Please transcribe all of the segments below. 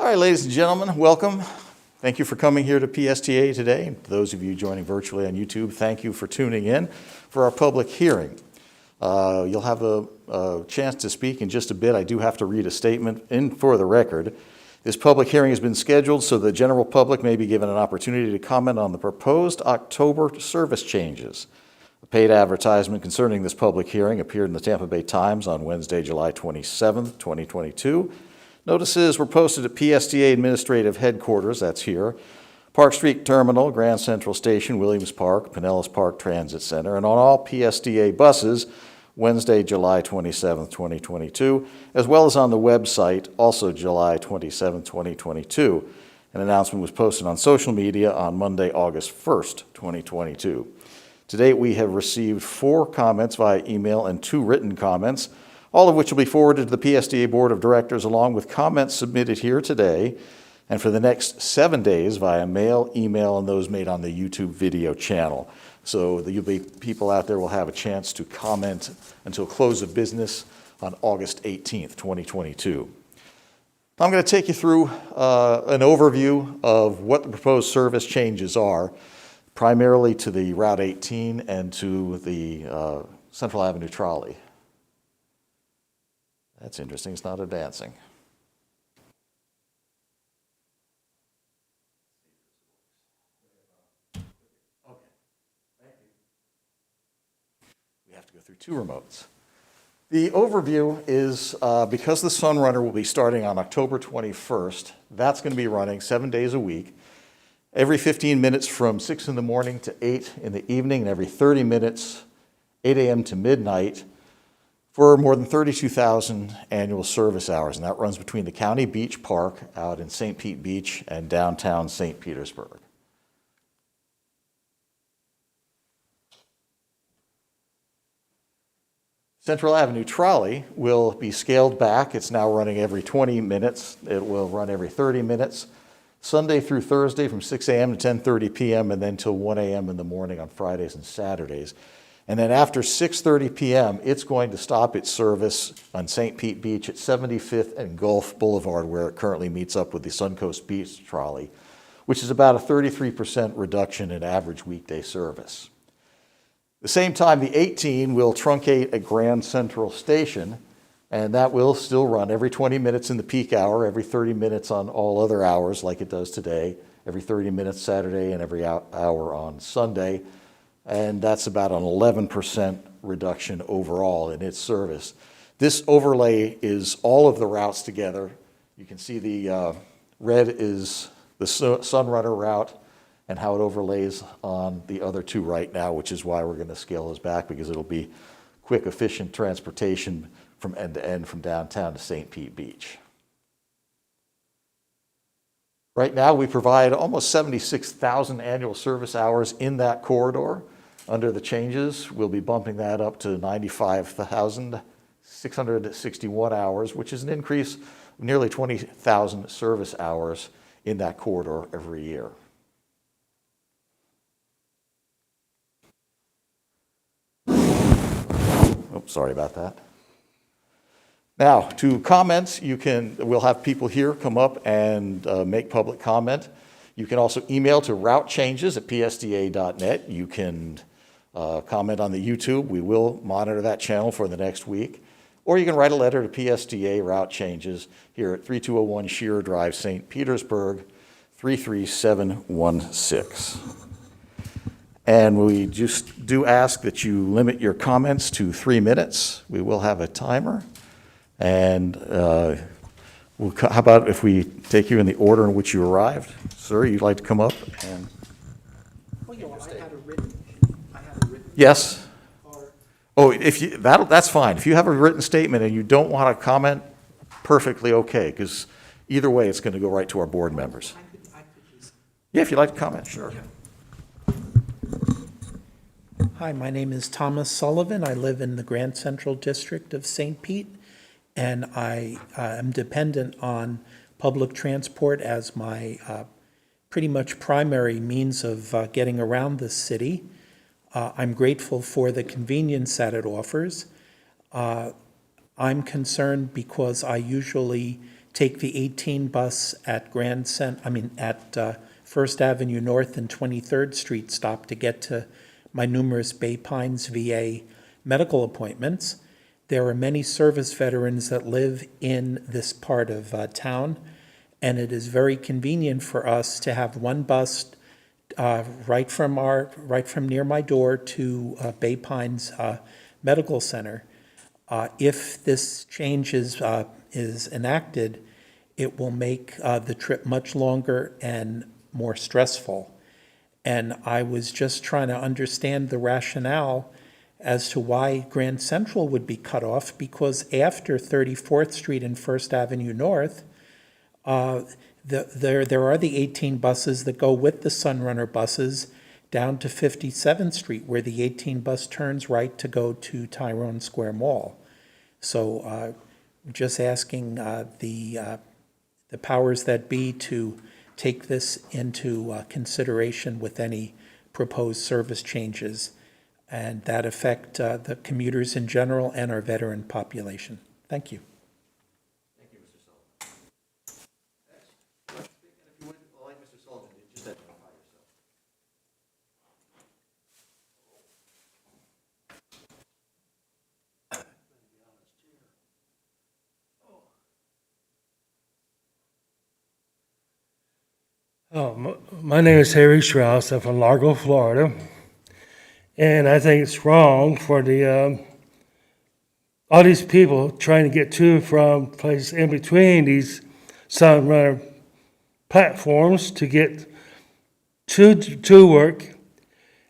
All right, ladies and gentlemen, welcome. Thank you for coming here to PSTA today. To those of you joining virtually on YouTube, thank you for tuning in for our public hearing. You'll have a chance to speak in just a bit. I do have to read a statement in for the record. This public hearing has been scheduled so the general public may be given an opportunity to comment on the proposed October service changes. A paid advertisement concerning this public hearing appeared in the Tampa Bay Times on Wednesday, July 27, 2022. Notices were posted at PSTA Administrative Headquarters, that's here, Park Street Terminal, Grand Central Station, Williams Park, Pinellas Park Transit Center, and on all PSTA buses Wednesday, July 27, 2022, as well as on the website, also July 27, 2022. An announcement was posted on social media on Monday, August 1st, 2022. To date, we have received 4 comments via email and 2 written comments, all of which will be forwarded to the PSTA Board of Directors along with comments submitted here today and for the next 7 days via mail, email, and those made on the YouTube video channel. So the people out there will have a chance to comment until close of business on August 18th, 2022. I'm going to take you through an overview of what the proposed service changes are, primarily to the Route 18 and to the Central Avenue trolley. That's interesting, it's not advancing. Okay, thank you. We have to go through 2 remotes. The overview is because the Sunrunner will be starting on October 21st, that's going to be running 7 days a week, every 15 minutes from 6 in the morning to 8 in the evening, and every 30 minutes, 8 a.m. to midnight, for more than 32,000 annual service hours, and that runs between the County Beach Park out in St. Pete Beach and downtown St. Petersburg. Central Avenue trolley will be scaled back. It's now running every 20 minutes. It will run every 30 minutes, Sunday through Thursday from 6 a.m. to 10:30 p.m. and then till 1 a.m. in the morning on Fridays and Saturdays. And then after 6:30 p.m., it's going to stop its service on St. Pete Beach at 75th and Gulf Boulevard, where it currently meets up with the Suncoast Beach trolley, which is about a 33% reduction in average weekday service. At the same time, the 18 will truncate at Grand Central Station, and that will still run every 20 minutes in the peak hour, every 30 minutes on all other hours like it does today, every 30 minutes Saturday and every hour on Sunday. And that's about an 11% reduction overall in its service. This overlay is all of the routes together. You can see the red is the Sunrunner route and how it overlays on the other 2 right now, which is why we're going to scale this back, because it'll be quick, efficient transportation from end to end from downtown to St. Pete Beach. Right now, we provide almost 76,000 annual service hours in that corridor. Under the changes, we'll be bumping that up to 95,661 hours, which is an increase of nearly 20,000 service hours in that corridor every year. Oh, sorry about that. Now, to comments, we'll have people here come up and make public comment. You can also email to routechanges@psta.net. You can comment on the YouTube. We will monitor that channel for the next week. Or you can write a letter to PSTA Route Changes here at 3201 Shearer Drive, St. Petersburg, 33716. And we just do ask that you limit your comments to 3 minutes. We will have a timer. And how about if we take you in the order in which you arrived? Sir, you'd like to come up and... Yes. Oh, that's fine. If you have a written statement and you don't want to comment, perfectly okay, because either way, it's going to go right to our board members. Yeah, if you'd like to comment, sure. Hi, my name is Thomas Sullivan. I live in the Grand Central District of St. Pete, and I am dependent on public transport as my pretty much primary means of getting around the city. I'm grateful for the convenience that it offers. I'm concerned because I usually take the 18 bus at First Avenue North and 23rd Street stop to get to my numerous Bay Pines VA medical appointments. There are many service veterans that live in this part of town, and it is very convenient for us to have one bus right from near my door to Bay Pines Medical Center. If this change is enacted, it will make the trip much longer and more stressful. And I was just trying to understand the rationale as to why Grand Central would be cut off, because after 34th Street and First Avenue North, there are the 18 buses that go with the Sunrunner buses down to 57th Street, where the 18 bus turns right to go to Tyrone Square Mall. So just asking the powers that be to take this into consideration with any proposed service changes, and that affect the commuters in general and our veteran population. Thank you. Thank you, Mr. Sullivan. Next, if you would, like Mr. Sullivan, just identify yourself. My name is Harry Strauss. I'm from Largo, Florida. And I think it's wrong for all these people trying to get to from places in between these Sunrunner platforms to get to work.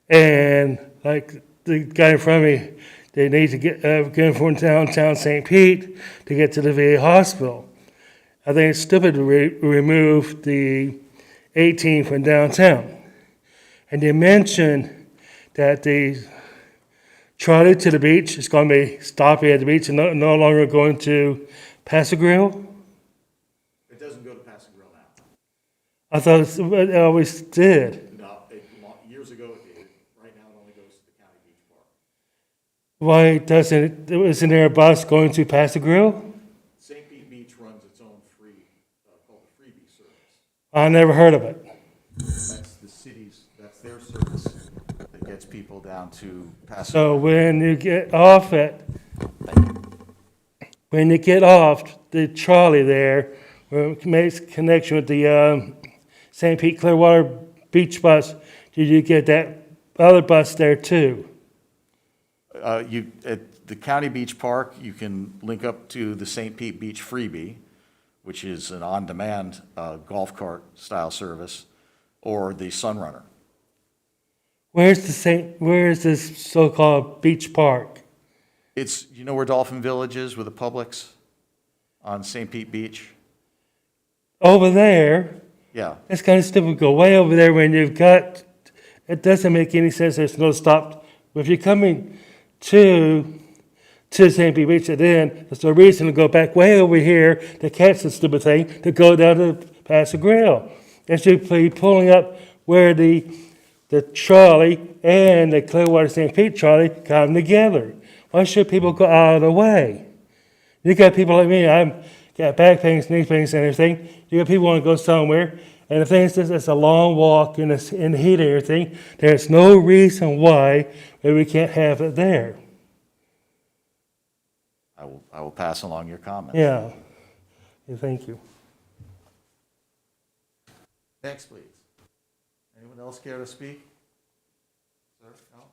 And like the guy in front of me, they need to get from downtown St. Pete to get to the VA hospital. I think it's stupid to remove the 18 from downtown. And they mentioned that the trolley to the beach is going to be stopping at the beach and no longer going to Paso Grill. It doesn't go to Paso Grill now. I thought it always did. No, years ago it did. Right now it only goes to the County Beach Park. Why isn't there a bus going to Paso Grill? St. Pete Beach runs its own called the freebie service. I never heard of it. That's their service that gets people down to Paso. So when you get off the trolley there, where it makes connection with the St. Pete Clearwater Beach bus, did you get that other bus there too? At the County Beach Park, you can link up to the St. Pete Beach freebie, which is an on-demand golf cart style service, or the Sunrunner. Where is this so-called beach park? It's, you know where Dolphin Village is with the Publix on St. Pete Beach? Over there. Yeah. It's kind of stupid to go way over there when you've got, it doesn't make any sense, there's no stop. If you're coming to St. Pete Beach, then there's no reason to go back way over here to catch the stupid thing to go down to Paso Grill. It should be pulling up where the trolley and the Clearwater St. Pete trolley come together. Why should people go out of the way? You got people like me, I've got back pains, knee pains, and everything. You got people who want to go somewhere, and the thing is, it's a long walk in the heat and everything. There's no reason why we can't have it there. I will pass along your comments. Yeah. Thank you. Next, please. Anyone else care to speak? Sir? No?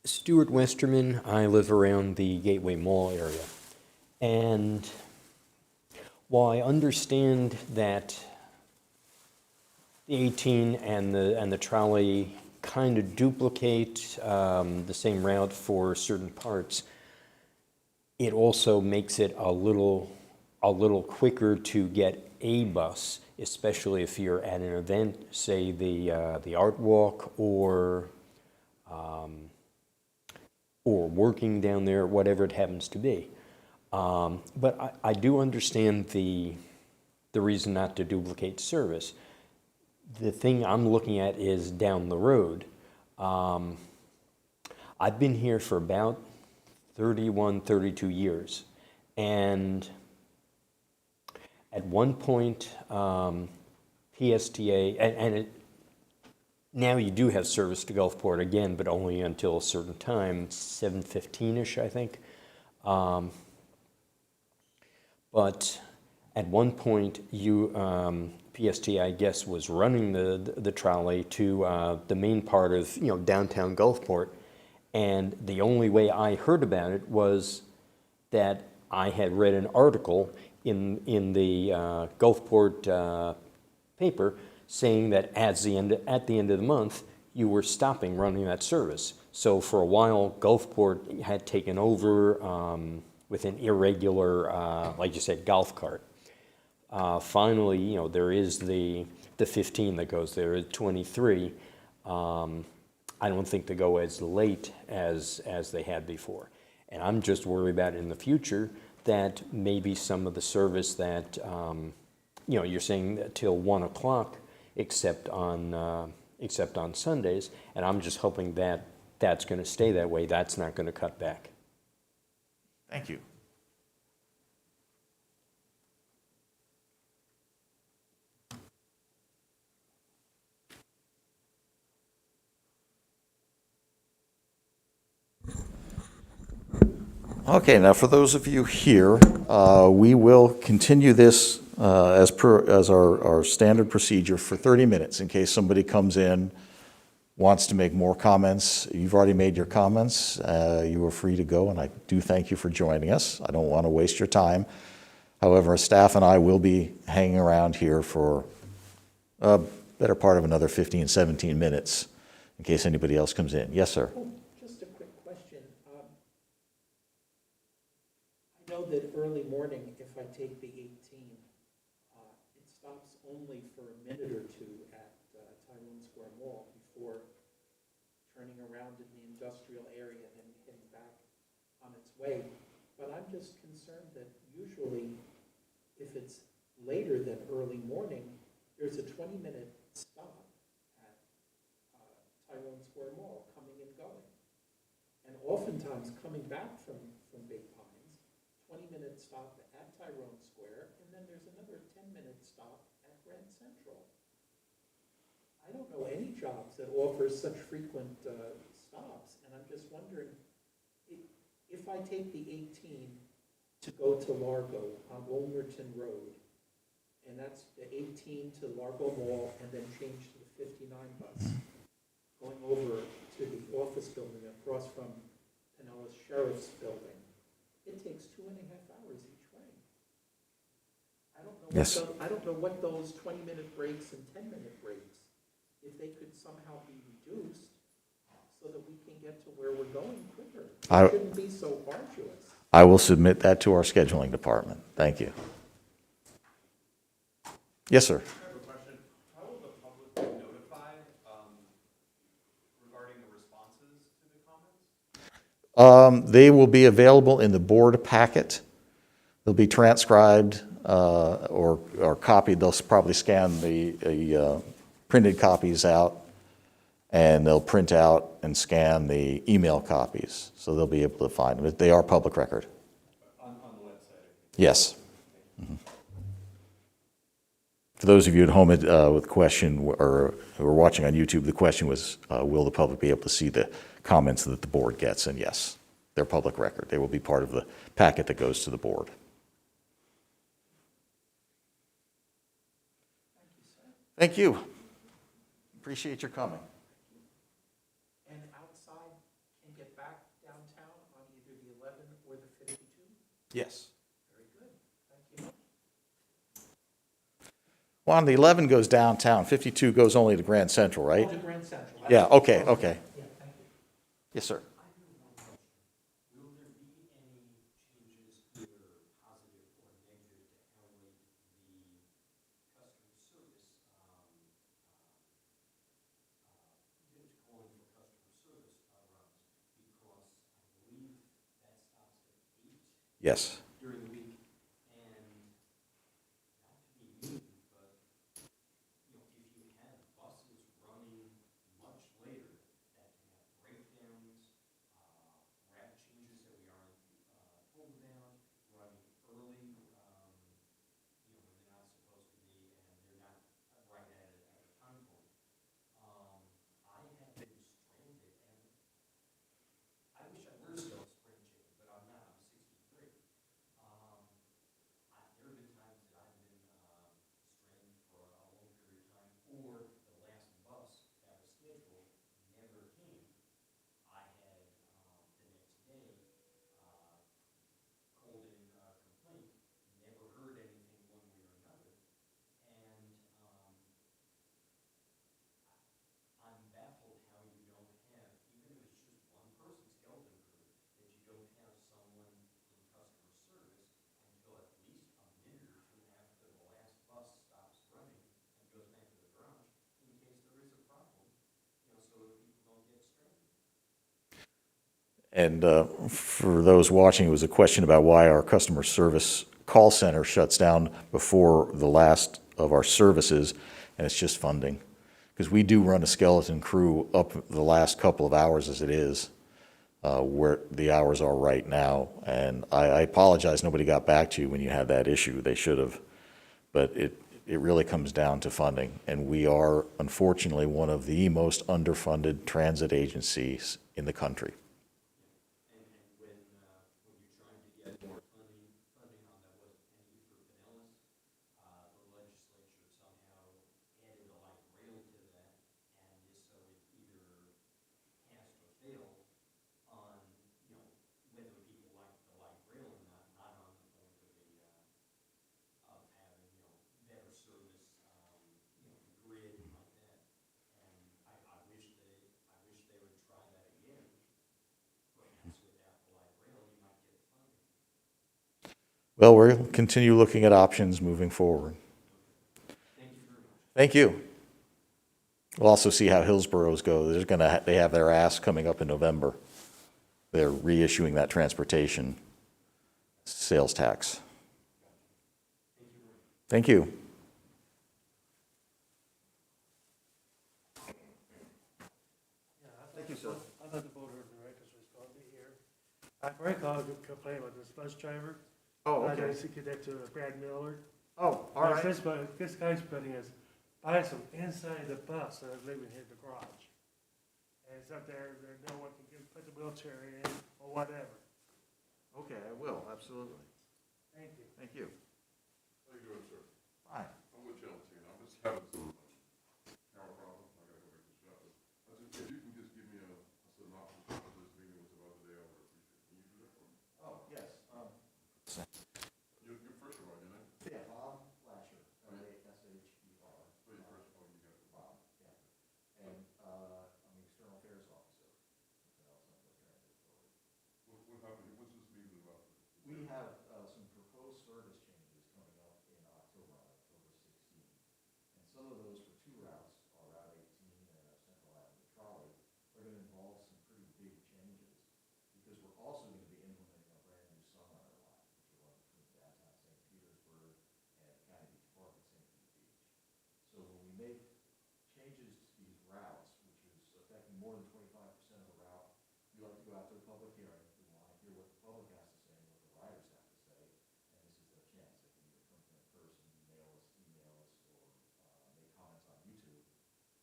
Stuart Westerman. I live around the Gateway Mall area. And while I understand that the 18 and the trolley kind of duplicate the same route for certain parts, it also makes it a little quicker to get a bus, especially if you're at an event, say the art walk or working down there, whatever it happens to be. But I do understand the reason not to duplicate service. The thing I'm looking at is down the road. I've been here for about 31, 32 years. And at one point, PSTA, now you do have service to Gulfport again, but only until a certain time, 7:15-ish, I think. But at one point, PSTA, I guess, was running the trolley to the main part of downtown Gulfport, and the only way I heard about it was that I had read an article in the Gulfport paper saying that at the end of the month you were stopping running that service. So for a while, Gulfport had taken over with an irregular, like you said, golf cart. Finally, there is the 15 that goes there, 23. I don't think they go as late as they had before. And I'm just worried about in the future that maybe some of the service that, you're saying that till 1 o'clock, except on Sundays, and I'm just hoping that that's going to stay that way. That's not going to cut back. Thank you. Okay, now for those of you here, we will continue this as our standard procedure for 30 minutes in case somebody comes in, wants to make more comments. You've already made your comments. You are free to go, and I do thank you for joining us. I don't want to waste your time. However, staff and I will be hanging around here for a better part of another 15, 17 minutes in case anybody else comes in. Yes, sir. Just a quick question. I know that early morning, if I take the 18, it stops only for a minute or two at Tyrone Square Mall before turning around in the industrial area and heading back on its way. But I'm just concerned that usually, if it's later than early morning, there's a 20-minute stop at Tyrone Square Mall, coming and going. And oftentimes, coming back from Big Pines, 20-minute stop at Tyrone Square, and then there's another 10-minute stop at Grand Central. I don't know any jobs that offer such frequent stops, and I'm just wondering, if I take the 18 to go to Largo on Wilmerton Road, and that's the 18 to Largo Mall, and then change to the 59 bus, going over to the office building across from Pinellas Sheriff's Building, it takes 2.5 hours each way. I don't know. Yes. I don't know what those 20-minute breaks and 10-minute breaks, if they could somehow be reduced so that we can get to where we're going quicker. It shouldn't be so arduous. I will submit that to our scheduling department. Thank you. Yes, sir. I have a question. How will the public be notified regarding the responses to the comments? They will be available in the board packet. They'll be transcribed or copied. They'll probably scan the printed copies out, and they'll print out and scan the email copies. So they'll be able to find them. They are public record. On the website? Yes. Mm-hmm. For those of you at home with a question, or who are watching on YouTube, the question was, will the public be able to see the comments that the board gets? And yes, they're public record. They will be part of the packet that goes to the board. Thank you. Appreciate your coming. And outside can get back downtown on either the 11 or the 52? Yes. Very good. Thank you. Well, the 11 goes downtown. 52 goes only to Grand Central, right? Oh, the Grand Central. Yeah, okay, okay. Yeah, thank you. Yes, sir. Will there be any changes, either positive or negative, to how the customer service, calling for customer service runs? Because I believe that stops at 8 Yes. during the week, and not to be mean, but if you had buses running much later that can have breakdowns, And for those watching, it was a question about why our customer service call center shuts down before the last of our services, and it's just funding. Because we do run a skeleton crew up the last couple of hours as it is, where the hours are right now. And I apologize nobody got back to you when you had that issue. They should have. But it really comes down to funding. And we are, unfortunately, one of the most underfunded transit agencies in the country. And when you tried to get more funding on that wasn't any for Pinellas, the legislature somehow added a light rail to that, and so it either passed or failed on, whether people like the light rail or not on the point of having, better service, grid like that. And I wish they would try that again. Perhaps without the light rail, you might get funding. Well, we'll continue looking at options moving forward. Thank you very much. Thank you. We'll also see how Hillsborough's go. They have their ask coming up in November. They're reissuing that transportation sales tax. Thank you. Thank you, sir. I thought the board of directors was going to be here. I very called to complain about this bus driver. Oh, I just connect to Brad Miller. Oh, This guy's putting his bicycle inside the bus that is leaving here in the garage. And it's up there, no one can put the wheelchair in or whatever. Okay, I will, absolutely. Thank you. Thank you. How you doing, sir? Fine. I'm with Channel 10. I'm just having some camera problems. I gotta go back to the shop. If you can just give me a synopsis of what this meeting was about today, I would appreciate it. Can you do that for me? Oh, yes. Your first of all, your name? Yeah, Bob Lasher, Lasher. So your first of all, you got the Bob, yeah. And I'm the External Affairs Officer. What happened? What's this meeting about? We have some proposed service changes coming up in October, on October 16th. And some of those for two routes, our Route 18 and our Central Avenue Trolley, are going to involve some pretty big changes. Because we're also going to be implementing a brand new Sunrunner line, which will run between downtown St. Petersburg and County Beach Park at St. Pete Beach. So when we make changes to these routes, which is affecting more than 25% of the route, we like to go out to a public hearing. We want to hear what the public has to say and what the riders have to say. And this is their chance. They can either come here in person, email us, or make comments on YouTube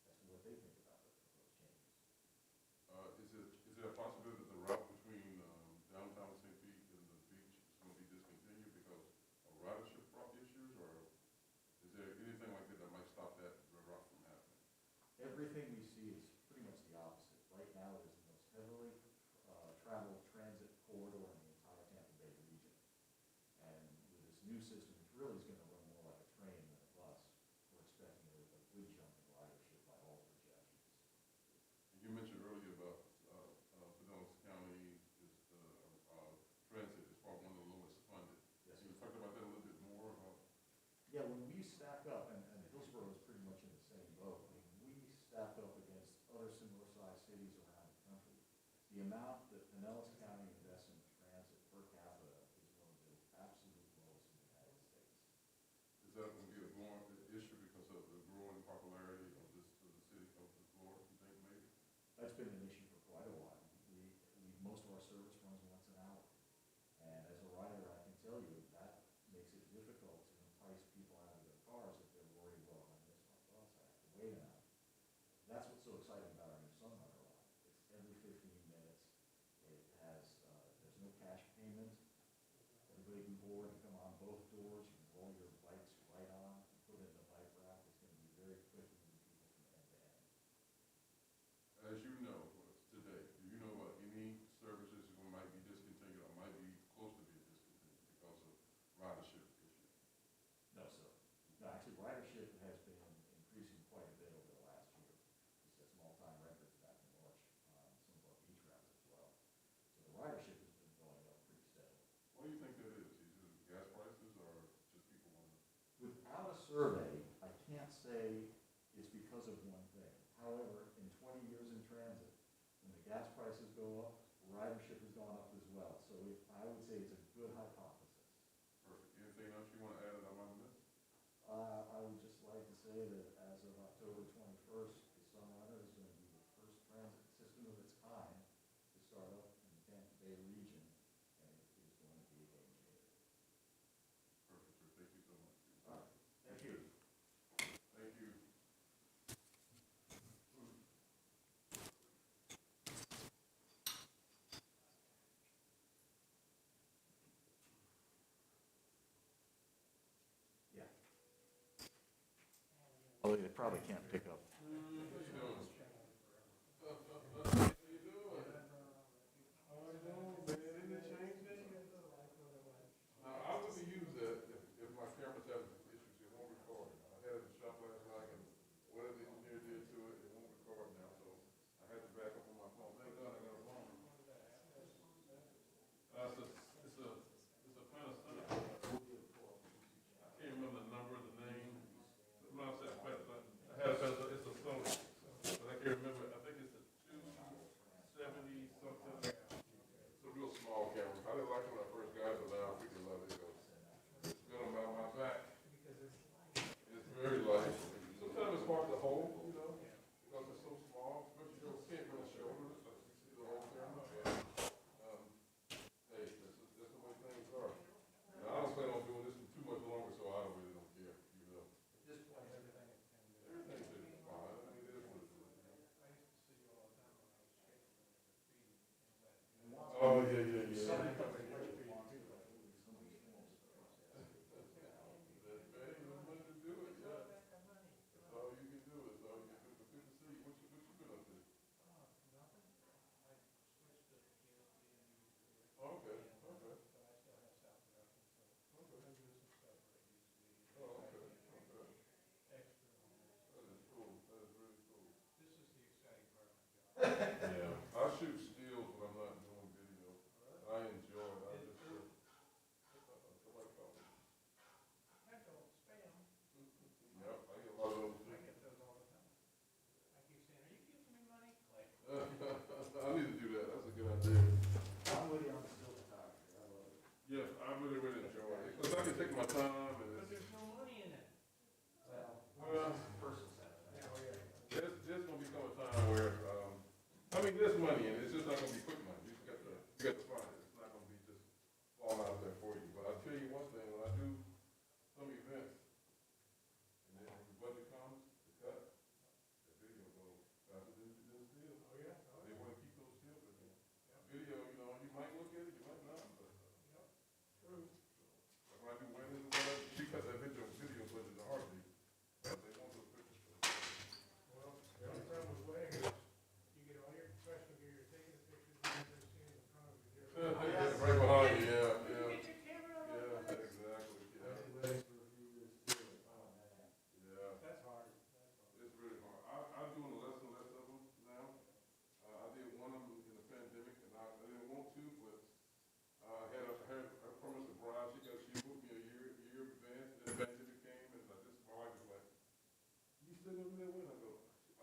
as to what they think about the proposed changes. Is it a possibility that the route between downtown St. Pete and the beach is going to be discontinued because of ridership issues, or is there anything like that that might stop that route from happening? Everything we see is pretty much the opposite. Right now, it is the most heavily traveled transit corridor in the entire Tampa Bay region. And with this new system, which really is going to run more like a train than a bus, we're expecting a good jump in ridership by all projections. You mentioned earlier about Pinellas County is transit is probably one of the lowest funded. Yes. Can you talk about that a little bit more? Yeah, when we stack up, and Hillsborough is pretty much in the same boat, when we stack up against other similar-sized cities around the country, the amount that Pinellas County invests in transit per capita is one of the absolute lowest in the United States. Is that going to be a growing issue because of the growing popularity of the city of the Florida, you think maybe? That's been an issue for quite a while. Most of our service runs once an hour. And as a rider, I can tell you that makes it difficult to entice people out of their cars if they're worried, well, if I miss my bus, I have to wait an hour. That's what's so exciting about our new Sunrunner line. It's every 15 minutes. It has, there's no cash payment. Everybody can board and come on both doors. You can roll your bikes right on and put it in the bike rack. It's going to be very quick moving people from end to end. As you know, today, do you know about any services that might be discontinued or might be close to being discontinued because of ridership issues? No, sir. No, actually, ridership has been increasing quite a bit over the last year. We set some all-time records back in March on some of our beach routes as well. So the ridership has been going up pretty steadily. What do you think that is? Is it gas prices or just people want to? Without a survey, I can't say it's because of one thing. However, in 20 years in transit, when the gas prices go up, ridership is say that as of October 21st, the Sunrunner is going to be the first transit system of its kind to start up in the Tampa Bay region, and it is going to be a game changer. Perfect, sir. Thank you so much. All right, thank you. Thank you. Yeah. Oh, they probably can't pick up. Now, I wouldn't use that if my camera's having issues, it won't record. I had it in the shop last night, and whatever the engineer did to it, it won't record now, so I had to back up on my phone. Thank God I got a phone. It's a Panasonic. I can't remember the number, the name. No, I said Panasonic. I had a Panasonic, it's a Sony, but I can't remember, I think it's a 270 something. It's a real small camera. I didn't like it when I first got it, but now I freaking love it. It's good on my back. It's very light. Sometimes it's hard to hold, you know, because it's so small, but you can't really shoulder it, like you see the whole camera. But, hey, that's the way things are. Now, I don't plan on doing this for too much longer, so I really don't care, you know. At this point, everything's Fine. I mean, it is what it is. Oh, yeah, yeah, yeah. somebody coming here. That pay you money to do it, yeah. That's all you can do, that's all you can do. But good to see you. What you been up to? Okay, okay. Oh, okay, okay. That is cool, that is really cool. Yeah, I shoot stills when I'm not doing video. I enjoy it, I just, somebody call me. Yep, I get a lot of those too. I need to do that, that's a good idea. I'm with you on the silver tower. I love it. Yeah, I really, really enjoy it, because I can take my time and But it's, there's no money in it. well, Personal center. there's gonna become a time where, I mean, there's money in it, it's just not gonna be quick money, you got to find it, it's not gonna be just falling out there for you. But I'll tell you one thing, when I do some events, and then when the budget comes to cut, the video goes faster than still. Oh, yeah? They wanna keep those stills in there. Video, you know, you might look at it, you might not, but, True. like when I do weddings and whatever, she cut that video budget in a heartbeat. But they want those pictures. Well, the only problem with weddings is you get all your professional gear, you're taking the pictures, and they're seeing in front of you. Right behind you, yeah, yeah. Get your camera out. Yeah, exactly, yeah, Weddings for a few years too. Oh, man. yeah. That's hard. That's hard. It's really hard. I'm doing less and less of them now. I did one of them in the pandemic, and I didn't want to, but I promised a bride, she booked me a year in advance, and the pandemic came, and my wife was like, you still gonna do that wedding? I go,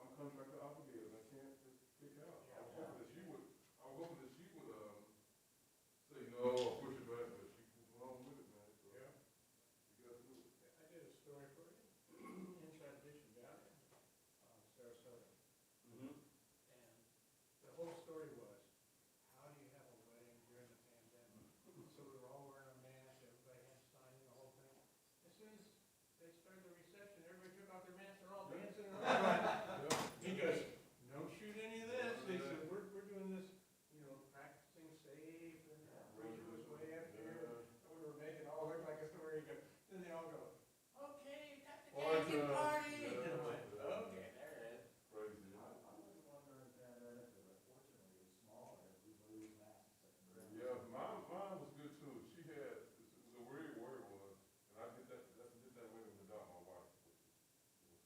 I'm contractor obligated, I can't just kick out. I was hoping that she would, say no, or push it back, but she was wrong with it, man, so. Yeah. You gotta do it. I did a story for you, Inside Edition down in Sarasota. Mm-hmm. And the whole story was, how do you have a wedding during the pandemic? So we were all wearing our masks, everybody had signs, the whole thing. As soon as they started the reception, everybody took off their masks, they're all dancing around. He goes, don't shoot any of this. They said, we're doing this, practicing safe, and the preacher was way up here. And we were making it all look like a story. He goes, then they all go, okay, got the Party. party. Yeah. And I'm like, okay, there it is. Crazy. I was wondering if that, because unfortunately it was small, and everybody was masked except for. Yeah, mine was good too. She had, it was a weird word was, and I did that wedding without my wife, which was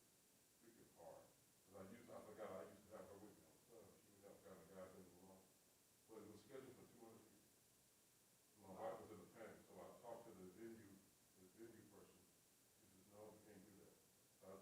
freaking hard. Because I forgot I used to have her with me. She was out kind of guy things along. But it was scheduled for 200 people. My wife was in a panic, so I talked to the venue person. She says, no, we can't do that. So I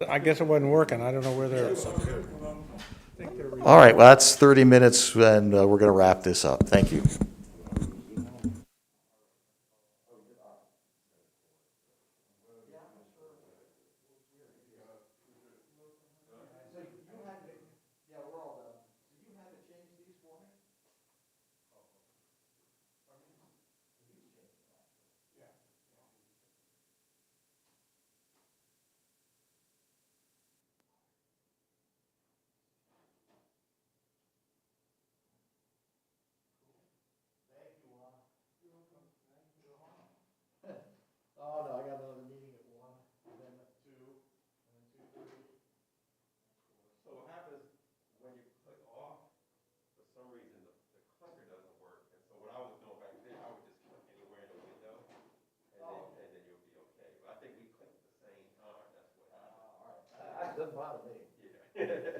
I guess it wasn't working. I don't know where they're. All right, well, that's 30 minutes, and we're going to wrap this up. Thank you. Oh, no, I got another meeting at 1, and then at 2, and then 2:30. So what happens when you click off, for some reason, the clicker doesn't work. And so what I was doing back then, I would just click anywhere in the window, and then you'll be okay. But I think we clicked at the same time, that's what happened. All right, that doesn't bother me. Yeah.